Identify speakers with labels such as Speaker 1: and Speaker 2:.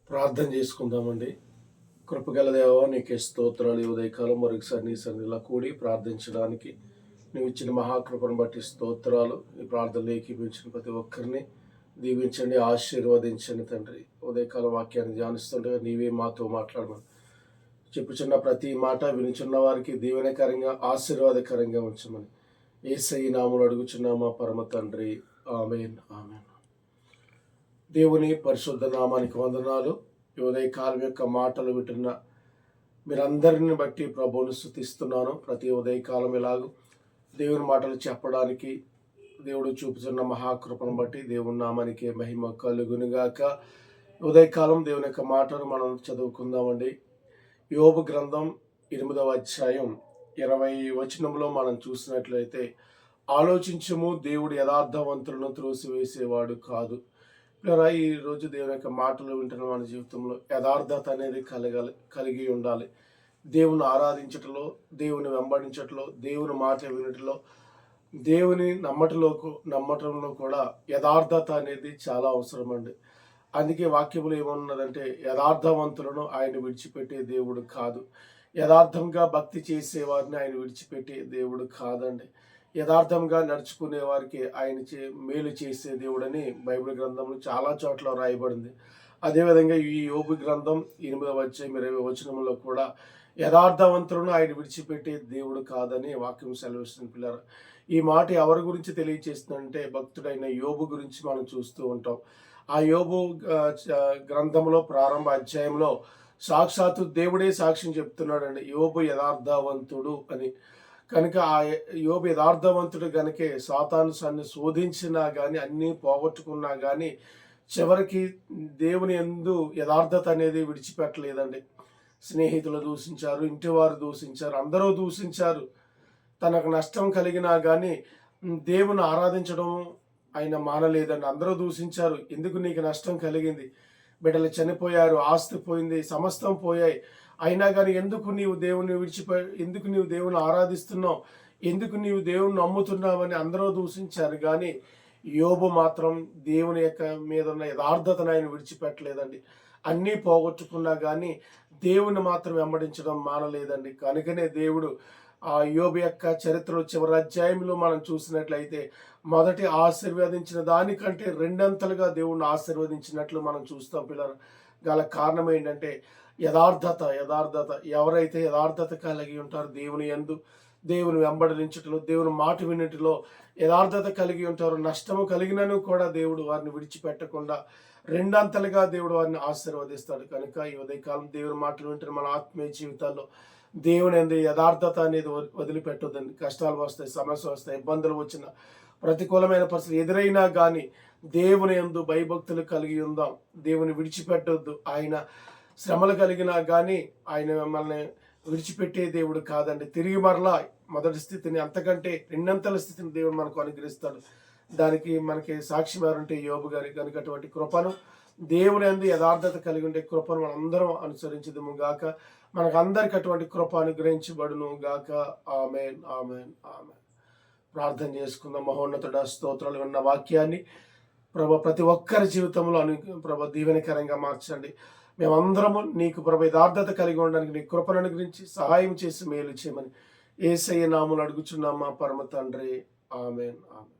Speaker 1: ప్రార్థన చేసుకుందామండి. కృపగల దేవా నీకే స్తోత్రాలు. ఈ ఉదయకాలం మరొకసారి నీ సన్నిధిలో కూడి ప్రార్థించడానికి నువ్వు ఇచ్చిన మహాకృపను బట్టి స్తోత్రాలు. ఈ ప్రార్థనలు ఏకీపించిన ప్రతి ఒక్కరిని దీవించండి, ఆశీర్వదించండి తండ్రి. ఉదయకాలం వాక్యాన్ని ధ్యానిస్తుండగా నీవే మాతో మాట్లాడమని చెప్పుచున్న ప్రతి మాట వినుచున్న వారికి దీవెనకరంగా ఆశీర్వాదకరంగా ఉంచమని యేసయ్య నామములో అడుగుచున్నామా పరమ తండ్రి. ఆమేన్, ఆమేన్. దేవుని పరిశుద్ధ నామానికి వందనాలు. ఈ ఉదయకాలం యొక్క మాటలు వింటున్న మీరందరిని బట్టి ప్రభువును స్తుతిస్తున్నాను. ప్రతి ఉదయకాలం ఇలాగూ దేవుని మాటలు చెప్పడానికి దేవుడు చూపుతున్న మహాకృపను బట్టి దేవుని నామానికి మహిమ కలుగునుగాక. ఉదయకాలం దేవుని యొక్క మాటను మనం చదువుకుందామండి. యోబు గ్రంథం 8వ అధ్యాయం 20 వచనంలో మనం చూసినట్లయితే, ఆలోచించము, దేవుడు యథార్థవంతులను త్రోసివేసేవాడు కాదు. ఈరోజు దేవుని యొక్క మాటలు వింటున్న మన జీవితంలో యథార్థత అనేది కలిగి ఉండాలి. దేవుని ఆరాధించటంలో, దేవుని వెంబడించటంలో, దేవుని మాట వినటంలో, దేవుని నమ్మటంలో కూడా యథార్థత అనేది చాలా అవసరం అండి. అందుకే వాక్యములు ఏమన్నదంటే, యథార్థవంతులను ఆయన విడిచిపెట్టే దేవుడు కాదు. యథార్థంగా భక్తి చేసేవారిని ఆయన విడిచిపెట్టే దేవుడు కాదండి. యథార్థంగా నడుచుకునే వారికి ఆయన మేలు చేసే దేవుడని బైబిల్ గ్రంథంలో చాలా చోట్ల రాయబడింది. అదేవిధంగా ఈ యోబు గ్రంథం 8వ అధ్యాయం 20 వచనంలో కూడా యథార్థవంతులను ఆయన విడిచిపెట్టే దేవుడు కాదని వాక్యం సెలవిస్తుంది. పిల్లలు, ఈ మాట ఎవరి గురించి తెలియచేస్తుందంటే, భక్తుడైన యోబు గురించి మనం చూస్తూ ఉంటాం. ఆ యోబు గ్రంథంలో ప్రారంభ అధ్యాయంలో సాక్షాత్తు దేవుడే సాక్ష్యం చెప్తున్నాడండి, యోబు యథార్థవంతుడు అని. కనుక ఆ యోబు యథార్థవంతుడు కనుకే సాతాను శోధించినా కానీ, అన్నీ పోగొట్టుకున్నా కానీ చివరికి దేవుని యందు యథార్థత అనేది విడిచిపెట్టలేదండి. స్నేహితులు దూషించారు, ఇంటివారు దూషించారు, అందరూ దూషించారు. తనకు నష్టం కలిగినా కానీ దేవుని ఆరాధించడం ఆయన మానలేదండి. అందరూ దూషించారు. ఎందుకు నీకు నష్టం కలిగింది? బిడ్డలు చనిపోయారు, ఆస్తి పోయింది, సమస్తం పోయాయి. అయినా కానీ ఎందుకు నీవు దేవుని ఎందుకు నీవు దేవుని ఆరాధిస్తున్నావు, ఎందుకు నీవు దేవుని నమ్ముతున్నావని అందరూ దూషించారు. కానీ యోబు మాత్రం దేవుని యొక్క మీద ఉన్న యథార్థతను ఆయన విడిచిపెట్టలేదండి. అన్నీ పోగొట్టుకున్నా కానీ దేవుని మాత్రం వెంబడించడం మానలేదండి. కనుకనే దేవుడు ఆ యోబు యొక్క చరిత్రలో చివరి అధ్యాయంలో మనం చూసినట్లయితే, మొదటి ఆశీర్వదించిన దానికంటే రెండంతలుగా దేవుణ్ణి ఆశీర్వదించినట్లు మనం చూస్తాం. పిల్లలు, గల కారణం ఏంటంటే యథార్థత. ఎవరైతే యథార్థత కలిగి ఉంటారో దేవుని యందు, దేవుని వెంబడించటంలో, దేవుని మాట వినటిలో యథార్థత కలిగి ఉంటారు, నష్టము కలిగినను కూడా దేవుడు వారిని విడిచిపెట్టకుండా రెండంతలుగా దేవుడు వారిని ఆశీర్వదిస్తాడు. కనుక ఈ ఉదయకాలం దేవుని మాటలు వింటున్న మన ఆత్మీయ జీవితాల్లో దేవుని యందు యథార్థత అనేది వదిలిపెట్టొద్దండి. కష్టాలు వస్తాయి, సమస్యలు వస్తాయి, ఇబ్బందులు వచ్చిన, ప్రతికూలమైన పరిస్థితులు ఎదురైనా కానీ దేవుని యందు భయభక్తులు కలిగి ఉందాం. దేవుని విడిచిపెట్టొద్దు. ఆయన శ్రమలు కలిగినా కానీ ఆయన మిమ్మల్ని విడిచిపెట్టే దేవుడు కాదండి. తిరిగి మరలా మొదటి స్థితిని, అంతకంటే రెండంతల స్థితిని దేవుడు మనకు అనుగ్రహిస్తాడు. దానికి మనకి సాక్ష్యం ఎవరంటే యోబు గారి. కనుక అటువంటి కృపను, దేవుని యందు యథార్థత కలిగి ఉండే కృపను మనందరం అనుసరించదుము గాక. మనకందరికి అటువంటి కృప అనుగ్రహించబడును గాక. ఆమేన్, ఆమేన్, ఆమేన్. ప్రార్థన చేసుకుందాం. మహోన్నతుడ, స్తోత్రాలు ఉన్న వాక్యాన్ని ప్రభు ప్రతి ఒక్కరి జీవితంలో ప్రభు దీవెనకరంగా మార్చండి. మేమందరము నీకు ప్రభు యథార్థత కలిగి ఉండడానికి నీ కృపను అనుగ్రహించి సహాయం చేసి మేలు చేయమని యేసయ్య నామములో అడుగుచున్నాం మా పరమ తండ్రి. ఆమేన్, ఆమేన్.